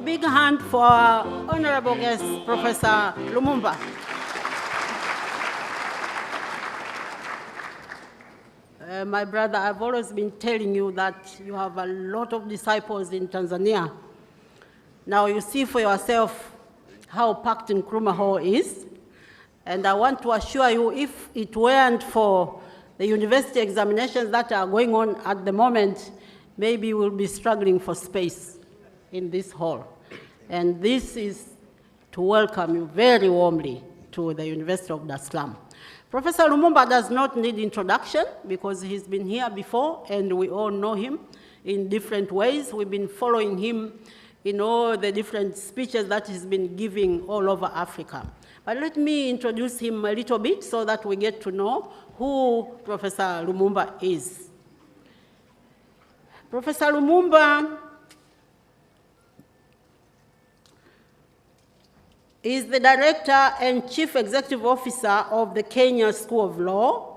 big hand for our honorable guest, Professor Lumumba. My brother, I've always been telling you that you have a lot of disciples in Tanzania. Now you see for yourself how packed Nkrumah Hall is. And I want to assure you, if it weren't for the university examinations that are going on at the moment, maybe we'll be struggling for space in this hall. And this is to welcome you very warmly to the University of Dar es Salaam. Professor Lumumba does not need introduction because he's been here before and we all know him in different ways. We've been following him in all the different speeches that he's been giving all over Africa. But let me introduce him a little bit so that we get to know who Professor Lumumba is. Professor Lumumba is the Director and Chief Executive Officer of the Kenya School of Law.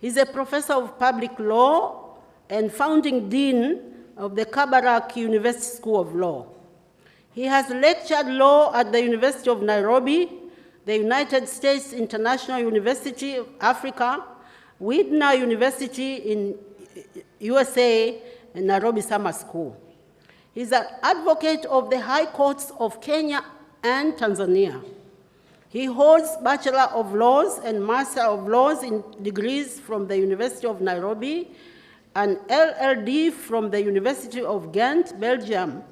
He's a Professor of Public Law and founding Dean of the Kabarak University School of Law. He has lectured law at the University of Nairobi, the United States International University of Africa, Widener University in USA, and Nairobi Summer School. He's an advocate of the High Courts of Kenya and Tanzania. He holds Bachelor of Laws and Master of Laws in degrees from the University of Nairobi and LLD from the University of Ghent, Belgium.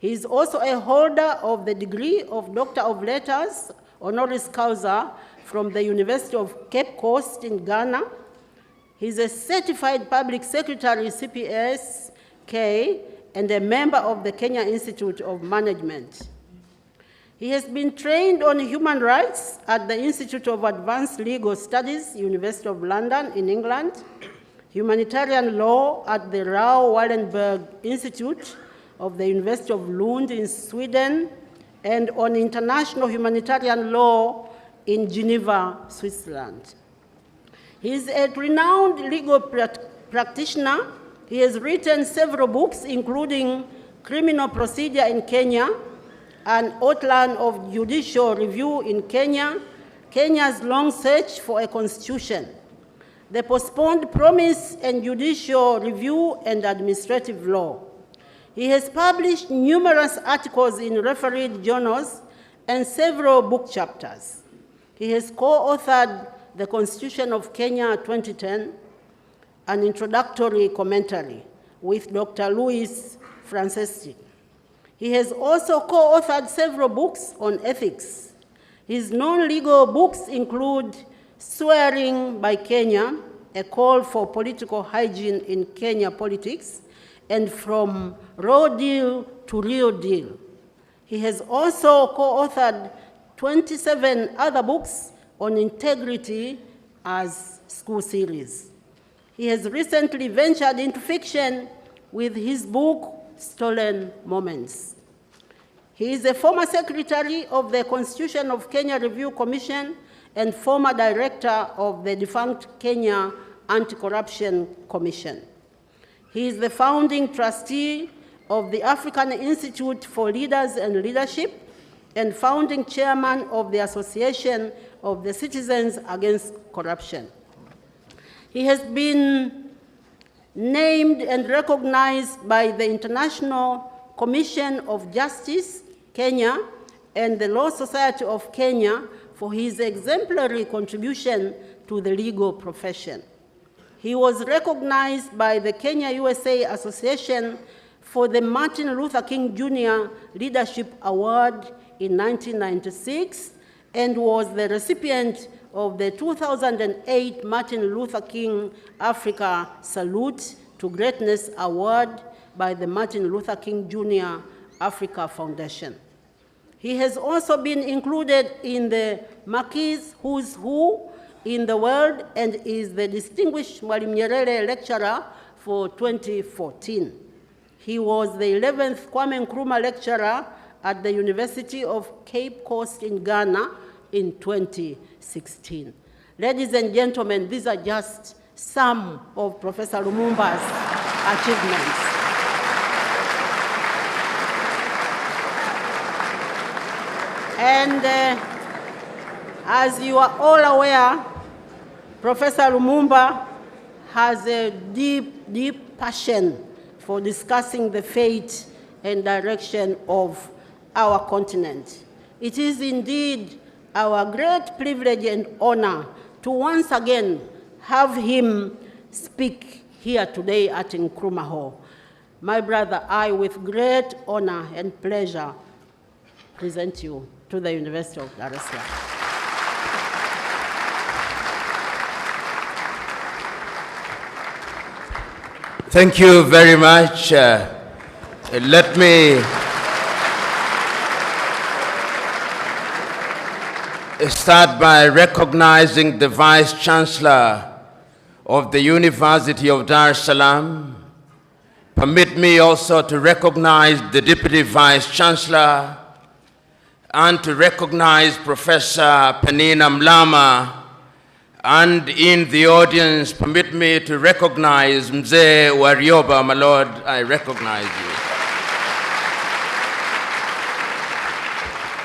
He is also a holder of the degree of Doctor of Letters, honoris causa, from the University of Cape Coast in Ghana. He's a certified public secretary, CPS-K, and a member of the Kenya Institute of Management. He has been trained on human rights at the Institute of Advanced Legal Studies, University of London in England, humanitarian law at the Raoul Wallenberg Institute of the University of Lund in Sweden, and on international humanitarian law in Geneva, Switzerland. He is a renowned legal practitioner. He has written several books, including Criminal Procedure in Kenya, An Outline of Judicial Review in Kenya, Kenya's Long Search for a Constitution, The Postponed Promise and Judicial Review and Administrative Law. He has published numerous articles in refereed journals and several book chapters. He has co-authored The Constitution of Kenya 2010, an introductory commentary with Dr. Louis Franceschi. He has also co-authored several books on ethics. His non-legal books include Swearing by Kenya, A Call for Political Hygiene in Kenya Politics, and From Raw Deal to Real Deal. He has also co-authored 27 other books on integrity as school series. He has recently ventured into fiction with his book, Stolen Moments. He is a former secretary of the Constitution of Kenya Review Commission and former director of the defunct Kenya Anti-Corruption Commission. He is the founding trustee of the African Institute for Leaders and Leadership and founding chairman of the Association of the Citizens Against Corruption. He has been named and recognized by the International Commission of Justice, Kenya, and the Law Society of Kenya for his exemplary contribution to the legal profession. He was recognized by the Kenya-USA Association for the Martin Luther King Jr. Leadership Award in 1996 and was the recipient of the 2008 Martin Luther King Africa Salute to Greatness Award by the Martin Luther King Jr. Africa Foundation. He has also been included in the Mackey's Who's Who in the World and is the Distinguished Mwalimu Nyerere Lecturer for 2014. He was the 11th Kwame Nkrumah Lecturer at the University of Cape Coast in Ghana in 2016. Ladies and gentlemen, these are just some of Professor Lumumba's achievements. And as you are all aware, Professor Lumumba has a deep, deep passion for discussing the fate and direction of our continent. It is indeed our great privilege and honor to once again have him speak here today at Nkrumah Hall. My brother, I, with great honor and pleasure, present you to the University of Dar es Salaam. Thank you very much. Let me start by recognizing the Vice Chancellor of the University of Dar es Salaam. Permit me also to recognize the Deputy Vice Chancellor and to recognize Professor Penina Mlama. And in the audience, permit me to recognize Mzee Warioba, my Lord, I recognize you.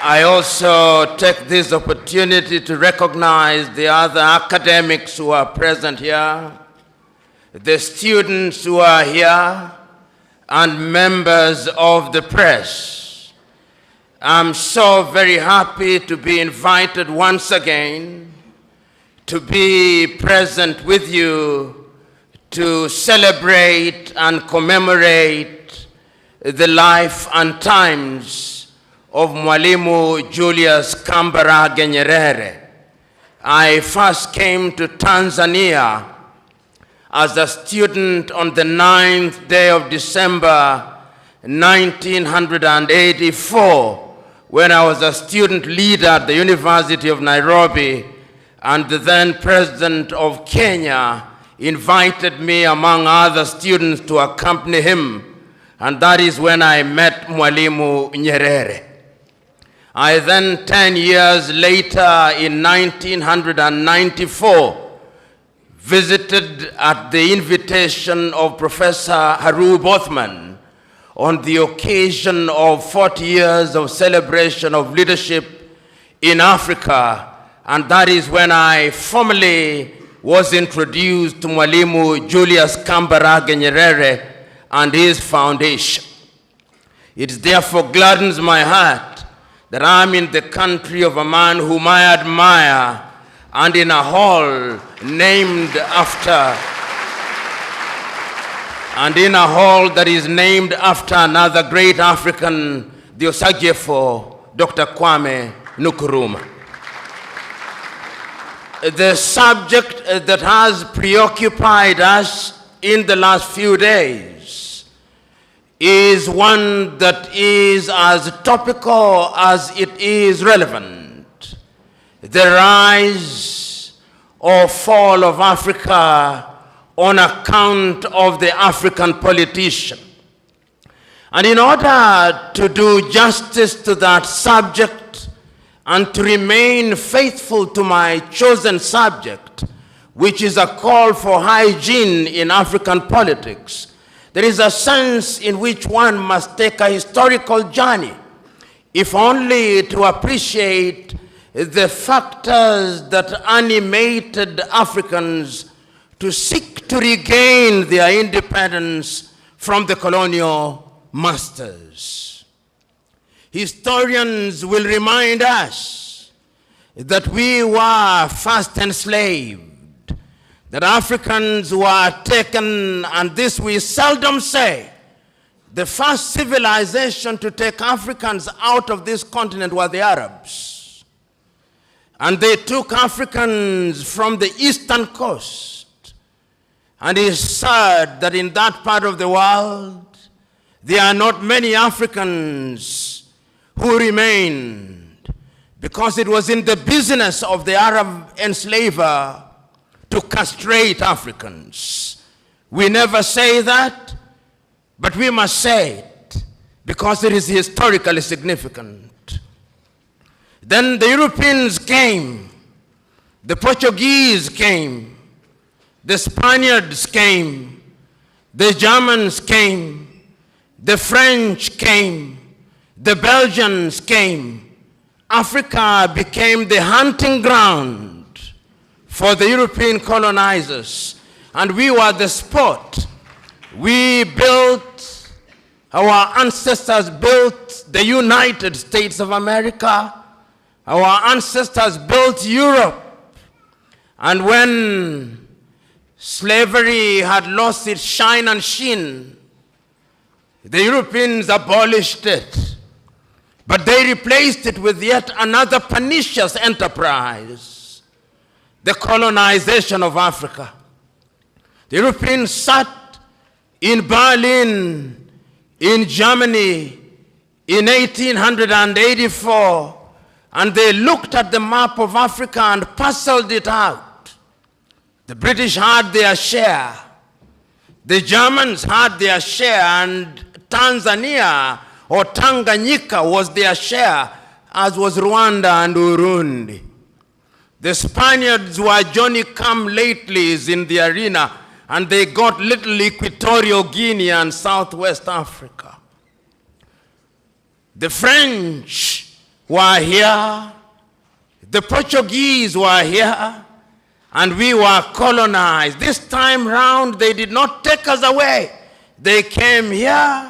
I also take this opportunity to recognize the other academics who are present here, the students who are here, and members of the press. I'm so very happy to be invited once again to be present with you to celebrate and commemorate the life and times of Mwalimu Julius Kambarage Nyerere. I first came to Tanzania as a student on the 9th day of December 1984 when I was a student leader at the University of Nairobi, and the then president of Kenya invited me, among other students, to accompany him. And that is when I met Mwalimu Nyerere. I then, 10 years later, in 1994, visited at the invitation of Professor Haru Bothman on the occasion of 40 years of celebration of leadership in Africa. And that is when I formally was introduced to Mwalimu Julius Kambarage Nyerere and his foundation. It therefore gladdens my heart that I'm in the country of a man whom I admire and in a hall that is named after another great African, the Osagyefo, Dr. Kwame Nkrumah. The subject that has preoccupied us in the last few days is one that is as topical as it is relevant. The rise or fall of Africa on account of the African politician. And in order to do justice to that subject, and to remain faithful to my chosen subject, which is a call for hygiene in African politics, there is a sense in which one must take a historical journey, if only to appreciate the factors that animated Africans to seek to regain their independence from the colonial masters. Historians will remind us that we were first enslaved, that Africans were taken, and this we seldom say. The first civilization to take Africans out of this continent were the Arabs. And they took Africans from the eastern coast. And it's sad that in that part of the world, there are not many Africans who remained, because it was in the business of the Arab enslaver to castrate Africans. We never say that, but we must say it because it is historically significant. Then the Europeans came, the Portuguese came, the Spaniards came, the Germans came, the French came, the Belgians came, Africa became the hunting ground for the European colonizers, and we were the sport. We built, our ancestors built the United States of America. Our ancestors built Europe. And when slavery had lost its shine and sheen, the Europeans abolished it. But they replaced it with yet another pernicious enterprise, the colonization of Africa. The Europeans sat in Berlin, in Germany, in 1884, and they looked at the map of Africa and parceled it out. The British had their share. The Germans had their share, and Tanzania or Tanganyika was their share, as was Rwanda and Burundi. The Spaniards were Johnny-come-latelys in the arena, and they got little Equatorial Guinea and Southwest Africa. The French were here, the Portuguese were here, and we were colonized. This time round, they did not take us away. They came here,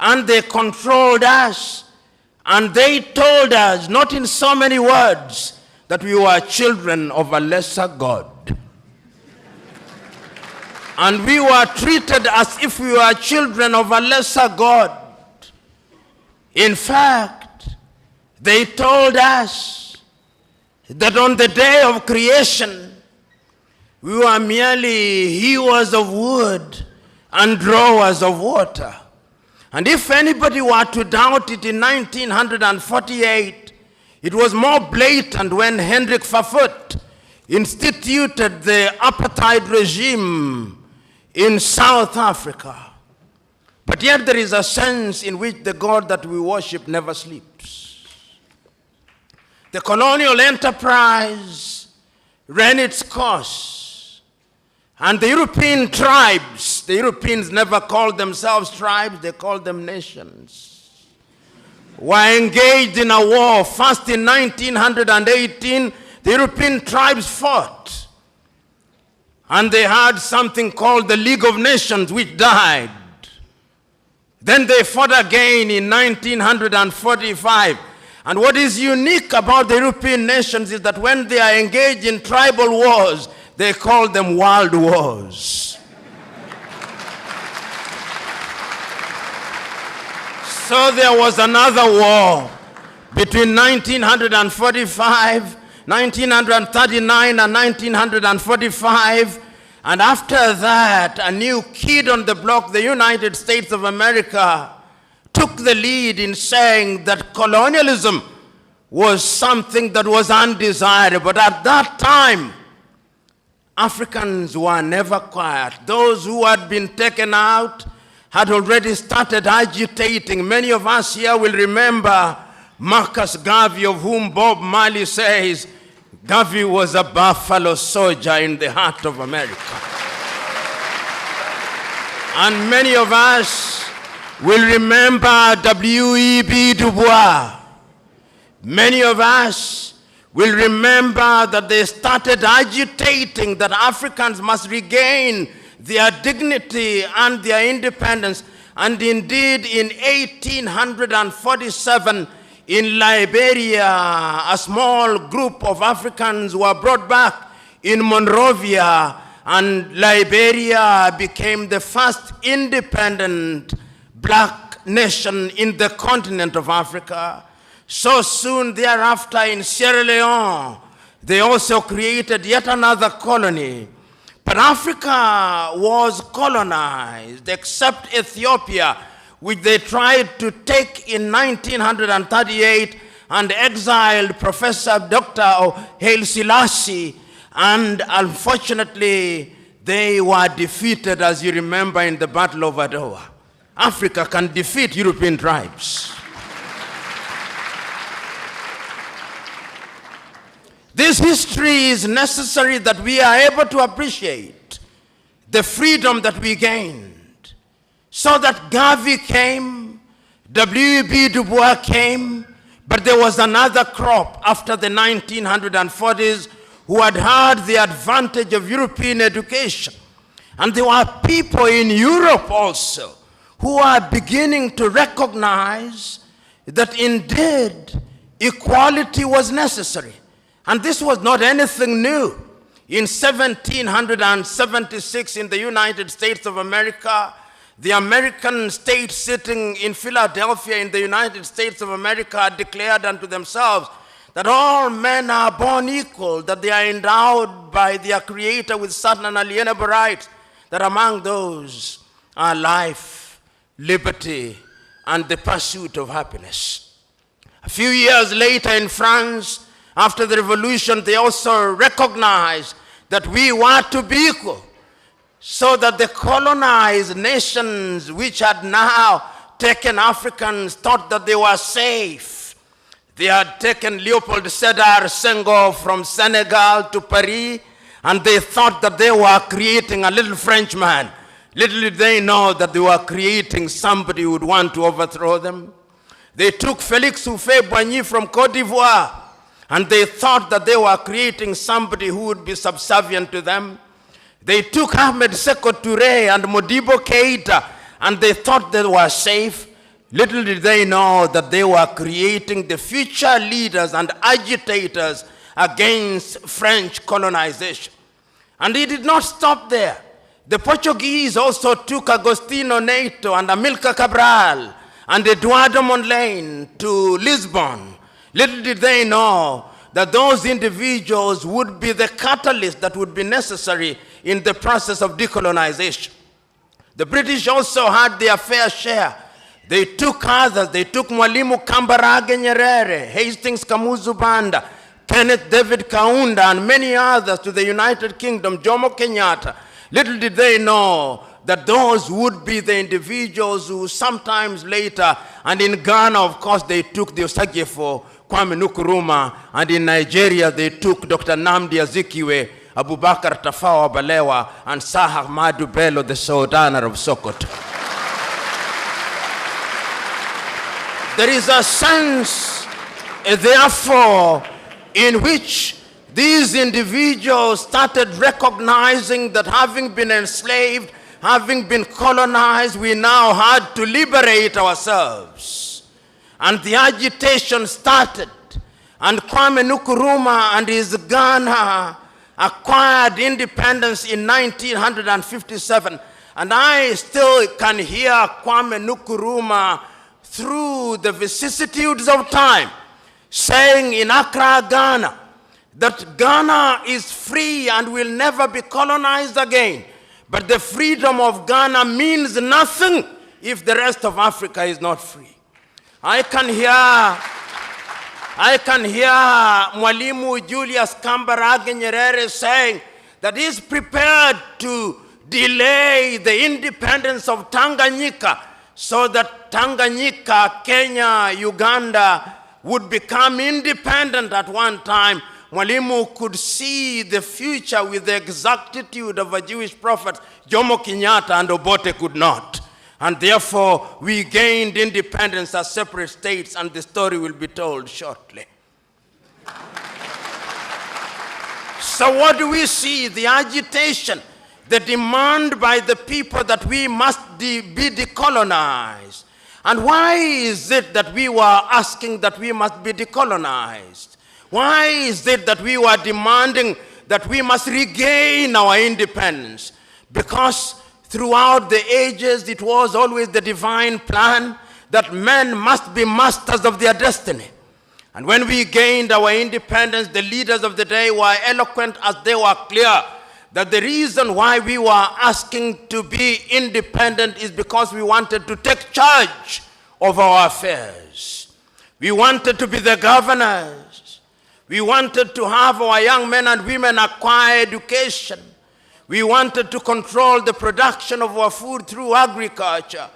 and they controlled us, and they told us, not in so many words, that we were children of a lesser God. And we were treated as if we were children of a lesser God. In fact, they told us that on the day of creation, we were merely hewers of wood and drawers of water. And if anybody were to doubt it in 1948, it was more blatant when Hendrik Verwoerd instituted the apartheid regime in South Africa. But yet there is a sense in which the God that we worship never sleeps. The colonial enterprise ran its course. And the European tribes, the Europeans never called themselves tribes, they called them nations, were engaged in a war. First in 1918, the European tribes fought. And they had something called the League of Nations, which died. Then they fought again in 1945. And what is unique about the European nations is that when they are engaged in tribal wars, they call them world wars. So there was another war between 1945, 1939 and 1945. And after that, a new kid on the block, the United States of America, took the lead in saying that colonialism was something that was undesirable. But at that time, Africans were never quiet. Those who had been taken out had already started agitating. Many of us here will remember Marcus Garvey, of whom Bob Marley says, Garvey was a buffalo soldier in the heart of America. And many of us will remember W.E.B. Du Bois. Many of us will remember that they started agitating that Africans must regain their dignity and their independence. And indeed, in 1847, in Liberia, a small group of Africans were brought back in Monrovia, and Liberia became the first independent black nation in the continent of Africa. So soon thereafter in Sierra Leone, they also created yet another colony. But Africa was colonized, except Ethiopia, which they tried to take in 1938 and exiled Professor Dr. Haile Selassie. And unfortunately, they were defeated, as you remember, in the Battle of Adwa. Africa can defeat European tribes. This history is necessary that we are able to appreciate the freedom that we gained. So that Garvey came, W.E.B. Du Bois came, But there was another crop after the 1940s who had had the advantage of European education. And there were people in Europe also who are beginning to recognize that indeed equality was necessary. And this was not anything new. In 1776 in the United States of America, the American state sitting in Philadelphia in the United States of America declared unto themselves that all men are born equal, that they are endowed by their Creator with certain unalienable rights, that among those are life, liberty, and the pursuit of happiness. A few years later in France, after the revolution, they also recognized that we were to be equal, so that the colonized nations which had now taken Africans thought that they were safe. They had taken Leopold Sédar Senghor from Senegal to Paris, and they thought that they were creating a little Frenchman. Little did they know that they were creating somebody who would want to overthrow them. They took Félix Houphouët-Boigny from Côte d'Ivoire, and they thought that they were creating somebody who would be subservient to them. They took Ahmed Sékou Touré and Modibo Keïta, and they thought they were safe. Little did they know that they were creating the future leaders and agitators against French colonization. And it did not stop there. The Portuguese also took Agostinho Neto and Amilcar Cabral and Eduardo Mondlane to Lisbon. Little did they know that those individuals would be the catalyst that would be necessary in the process of decolonization. The British also had their fair share. They took others. They took Mwalimu Kambarage Nyerere, Hastings Kamuzu Banda, Kenneth David Kaunda, and many others to the United Kingdom, Jomo Kenyatta. Little did they know that those would be the individuals who sometimes later, and in Ghana, of course, they took the Osagyefo, Kwame Nkrumah, and in Nigeria, they took Dr. Nnamdi Azikiwe, Abubakar Tafawa Balewa, and Sir Ahmadu Bello, the Sultan of Sokoto. There is a sense, therefore, in which these individuals started recognizing that having been enslaved, having been colonized, we now had to liberate ourselves. And the agitation started. And Kwame Nkrumah and his Ghana acquired independence in 1957. And I still can hear Kwame Nkrumah through the vicissitudes of time saying in Accra, Ghana, that Ghana is free and will never be colonized again. But the freedom of Ghana means nothing if the rest of Africa is not free. I can hear Mwalimu Julius Kambarage Nyerere saying that he's prepared to delay the independence of Tanganyika so that Tanganyika, Kenya, Uganda would become independent at one time. Mwalimu could see the future with the exactitude of a Jewish prophet. Jomo Kenyatta and Obote could not. And therefore, we gained independence as separate states, and the story will be told shortly. So what do we see? The agitation, the demand by the people that we must be decolonized. And why is it that we were asking that we must be decolonized? Why is it that we were demanding that we must regain our independence? Because throughout the ages, it was always the divine plan that men must be masters of their destiny. And when we gained our independence, the leaders of the day were eloquent as they were clear that the reason why we were asking to be independent is because we wanted to take charge of our affairs. We wanted to be the governors. We wanted to have our young men and women acquire education. We wanted to control the production of our food through agriculture.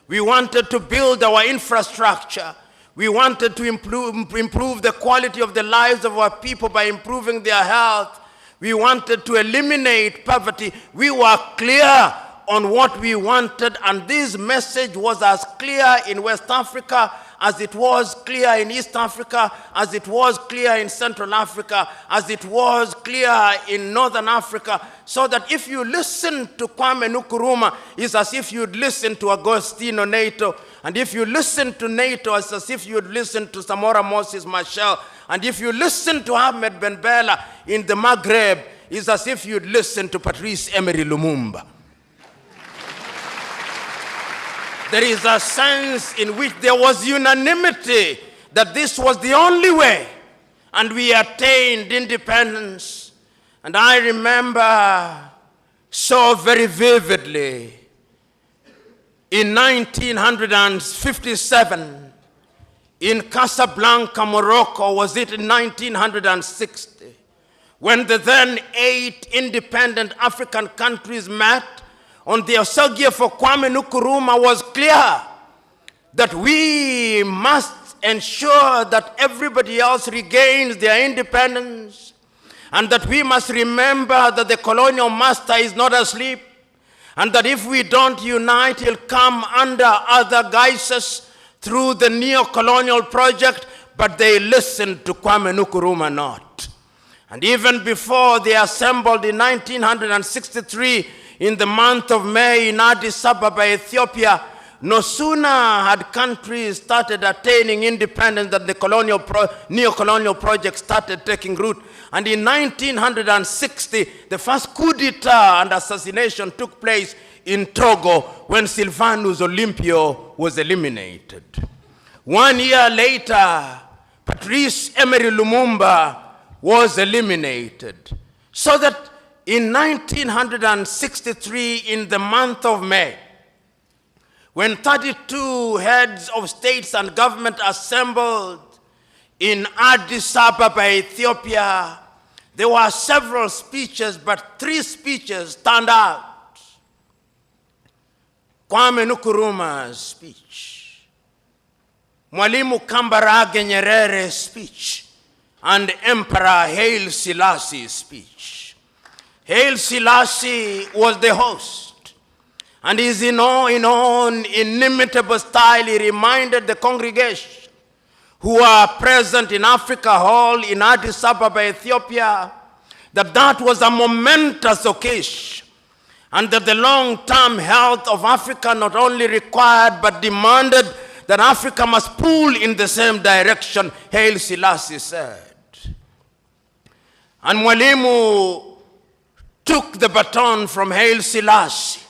We wanted to build our infrastructure. We wanted to improve the quality of the lives of our people by improving their health. We wanted to eliminate poverty. We were clear on what we wanted, and this message was as clear in West Africa as it was clear in East Africa, as it was clear in Central Africa, as it was clear in Northern Africa, so that if you listen to Kwame Nkrumah, it's as if you'd listen to Agostino Neto, and if you listen to Neto, it's as if you'd listen to Samora Moses Machel, and if you listen to Ahmed Ben Bella in the Maghreb, it's as if you'd listen to Patrice Emery Lumumba. There is a sense in which there was unanimity that this was the only way, and we attained independence. And I remember so very vividly, in 1957, in Casablanca, Morocco, was it in 1960, when the then 8 independent African countries met on the Osagie for Kwame Nkrumah, was clear that we must ensure that everybody else regains their independence, and that we must remember that the colonial master is not asleep, and that if we don't unite, he'll come under other guises through the neo-colonial project, but they listened to Kwame Nkrumah not. And even before they assembled in 1963, in the month of May in Addis Ababa, Ethiopia, no sooner had countries started attaining independence than the neo-colonial project started taking root. And in 1960, the first coup d'etat and assassination took place in Togo when Sylvanus Olympio was eliminated. 1 year later, Patrice Emery Lumumba was eliminated. So that in 1963, in the month of May, when 32 heads of states and government assembled in Addis Ababa, Ethiopia, there were several speeches, but 3 speeches stand out. Kwame Nkrumah's speech, Mwalimu Kambarage Nyerere's speech, and Emperor Haile Selassie's speech. Haile Selassie was the host, and his in own inimitable style, he reminded the congregation who are present in Africa Hall in Addis Ababa, Ethiopia, that that was a momentous occasion, and that the long-term health of Africa not only required but demanded that Africa must pull in the same direction, Haile Selassie said. And Mwalimu took the baton from Haile Selassie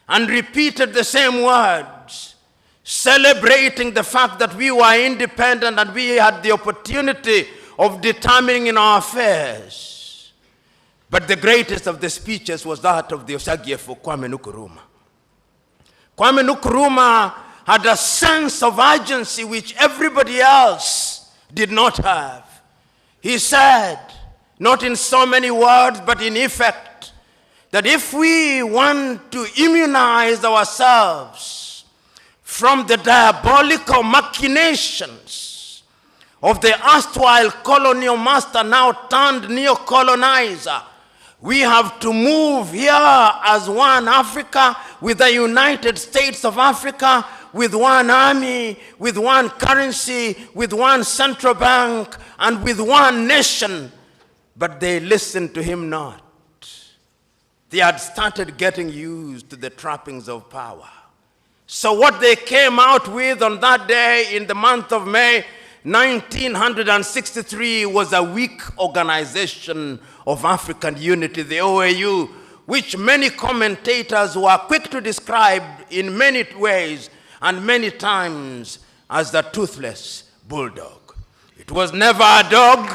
and repeated the same words, celebrating the fact that we were independent and we had the opportunity of determining in our affairs. But the greatest of the speeches was that of the Osagie for Kwame Nkrumah. Kwame Nkrumah had a sense of urgency which everybody else did not have. He said, not in so many words, but in effect, that if we want to immunize ourselves from the diabolical machinations of the erstwhile colonial master, now turned neo-colonizer, we have to move here as one Africa, with the United States of Africa, with one army, with one currency, with one central bank, and with one nation. But they listened to him not. They had started getting used to the trappings of power. So what they came out with on that day in the month of May 1963 was a weak organization of African unity, the OAU, which many commentators were quick to describe in many ways and many times as the toothless bulldog. It was never a dog.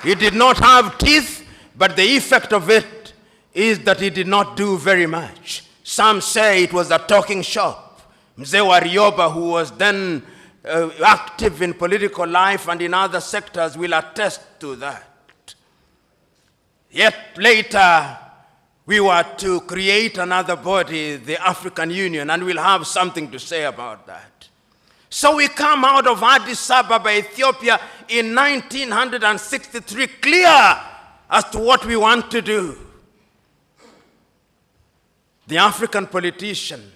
It did not have teeth, but the effect of it is that it did not do very much. Some say it was a talking shop. Mzee Warioba, who was then active in political life and in other sectors, will attest to that. Yet later, we were to create another body, the African Union, and we'll have something to say about that. So we come out of Addis Ababa, Ethiopia in 1963, clear as to what we want to do. The African politician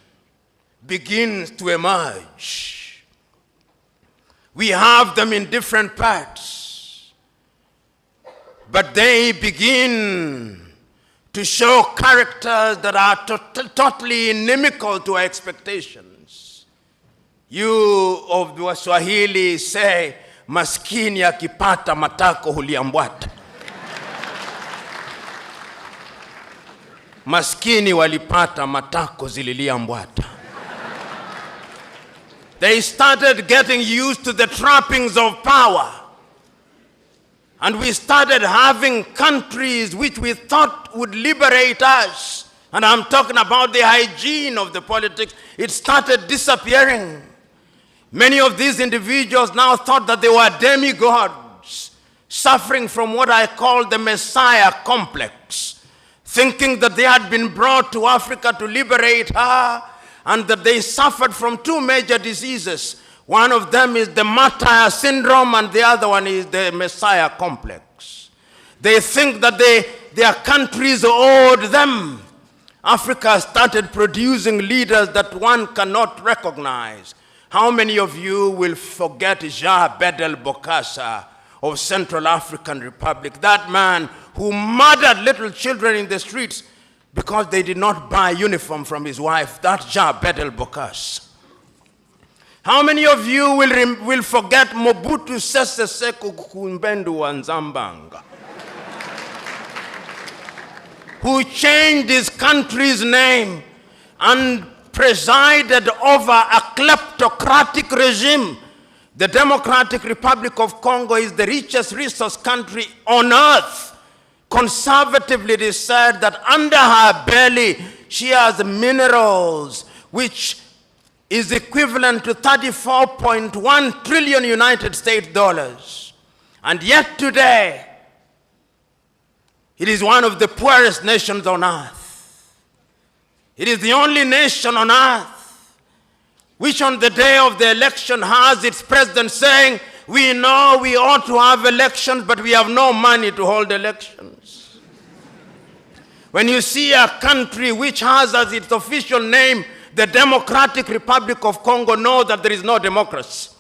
begins to emerge. We have them in different parts. But they begin to show characters that are totally inimical to our expectations. You of the Waswahili say, maskini akipata matako huliambwata. Maskini walipata matako zililiambwata. They started getting used to the trappings of power. And we started having countries which we thought would liberate us. And I'm talking about the hygiene of the politics. It started disappearing. Many of these individuals now thought that they were demigods, suffering from what I call the Messiah complex, thinking that they had been brought to Africa to liberate her, and that they suffered from two major diseases. One of them is the martyr syndrome, and the other one is the Messiah complex. They think that their countries owed them. Africa started producing leaders that one cannot recognize. How many of you will forget Jean Bedel Bokassa of Central African Republic, that man who murdered little children in the streets because they did not buy uniform from his wife? That Jean Bedel Bokassa. How many of you will forget Mobutu Sese Seko Kumbendu wa Nzambanga, who changed his country's name and presided over a kleptocratic regime? The Democratic Republic of Congo is the richest resource country on earth. Conservatively, it is said that under her belly, she has minerals which is equivalent to 34.1 trillion United States dollars. And yet today, it is one of the poorest nations on earth. It is the only nation on earth which on the day of the election has its president saying, we know we ought to have elections, but we have no money to hold elections. When you see a country which has as its official name the Democratic Republic of Congo, know that there is no democracy.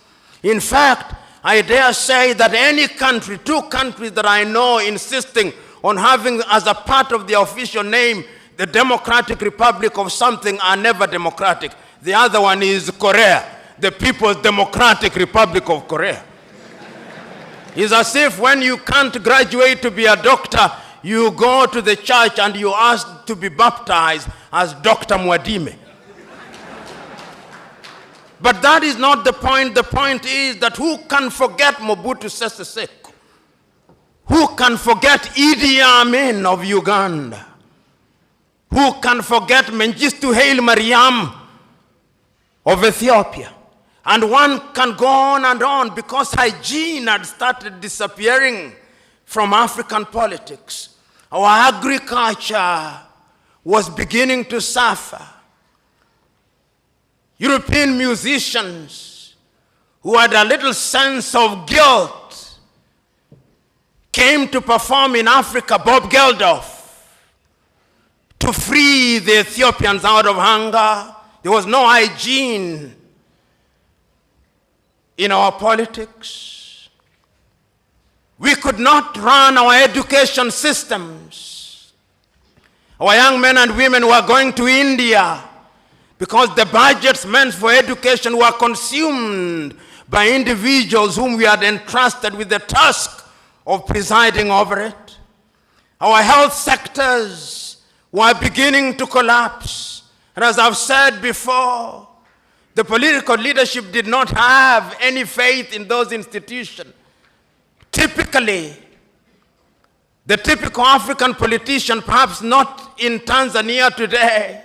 In fact, I dare say that any country, two countries that I know insisting on having as a part of their official name the Democratic Republic of something are never democratic. The other one is Korea, the People's Democratic Republic of Korea. It's as if when you can't graduate to be a doctor, you go to the church and you ask to be baptized as Dr. Mwadime. But that is not the point. The point is that who can forget Mobutu Sese Seko? Who can forget Idi Amin of Uganda? Who can forget Mengistu Haile Mariam of Ethiopia? And one can go on and on, because hygiene had started disappearing from African politics. Our agriculture was beginning to suffer. European musicians who had a little sense of guilt came to perform in Africa, Bob Geldof, to free the Ethiopians out of hunger. There was no hygiene in our politics. We could not run our education systems. Our young men and women were going to India because the budgets meant for education were consumed by individuals whom we had entrusted with the task of presiding over it. Our health sectors were beginning to collapse. And as I've said before, the political leadership did not have any faith in those institutions. Typically, the typical African politician, perhaps not in Tanzania today,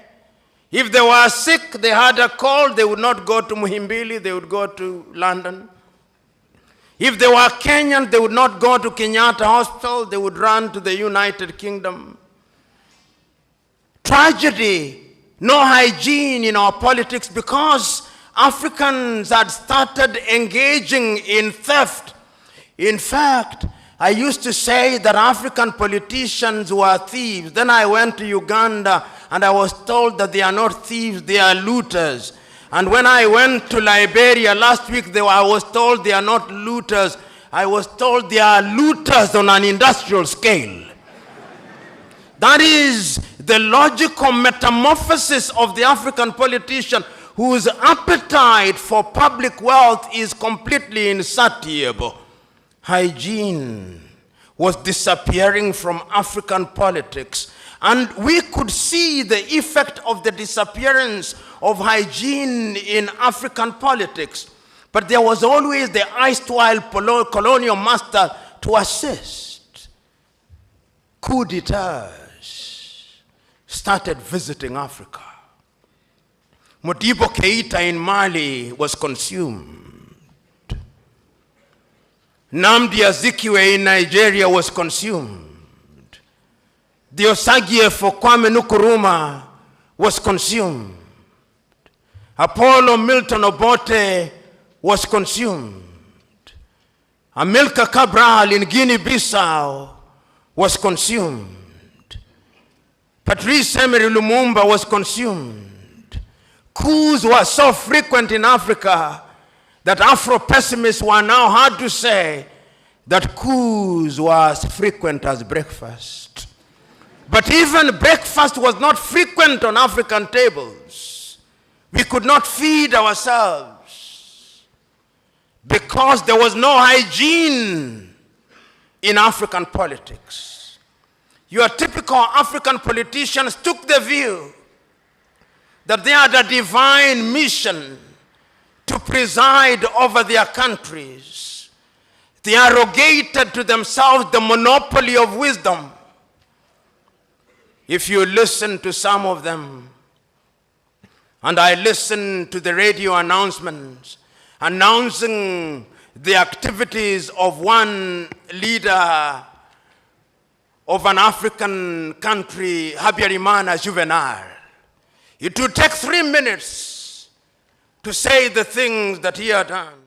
if they were sick, they had a cold, they would not go to Muhimbili, they would go to London. If they were Kenyan, they would not go to Kenyatta Hospital, they would run to the United Kingdom. Tragedy, no hygiene in our politics, because Africans had started engaging in theft. In fact, I used to say that African politicians were thieves. Then I went to Uganda and I was told that they are not thieves, they are looters. And when I went to Liberia last week, I was told they are not looters. I was told they are looters on an industrial scale. That is the logical metamorphosis of the African politician whose appetite for public wealth is completely insatiable. Hygiene was disappearing from African politics. And we could see the effect of the disappearance of hygiene in African politics. But there was always the erstwhile colonial master to assist. Coup d'etats started visiting Africa. Modibo Keita in Mali was consumed. Nnamdi Azikiwe in Nigeria was consumed. The Osagie for Kwame Nkrumah was consumed. Apollo Milton Obote was consumed. Amilcar Cabral in Guinea-Bissau was consumed. Patrice Emery Lumumba was consumed. Coups were so frequent in Africa that Afro-pessimists were now hard to say that coups were as frequent as breakfast. But even breakfast was not frequent on African tables. We could not feed ourselves because there was no hygiene in African politics. Your typical African politicians took the view that they had a divine mission to preside over their countries. They arrogated to themselves the monopoly of wisdom. If you listen to some of them, and I listen to the radio announcements announcing the activities of one leader of an African country, Habyarimana Juvenal, it would take 3 minutes to say the things that he had done.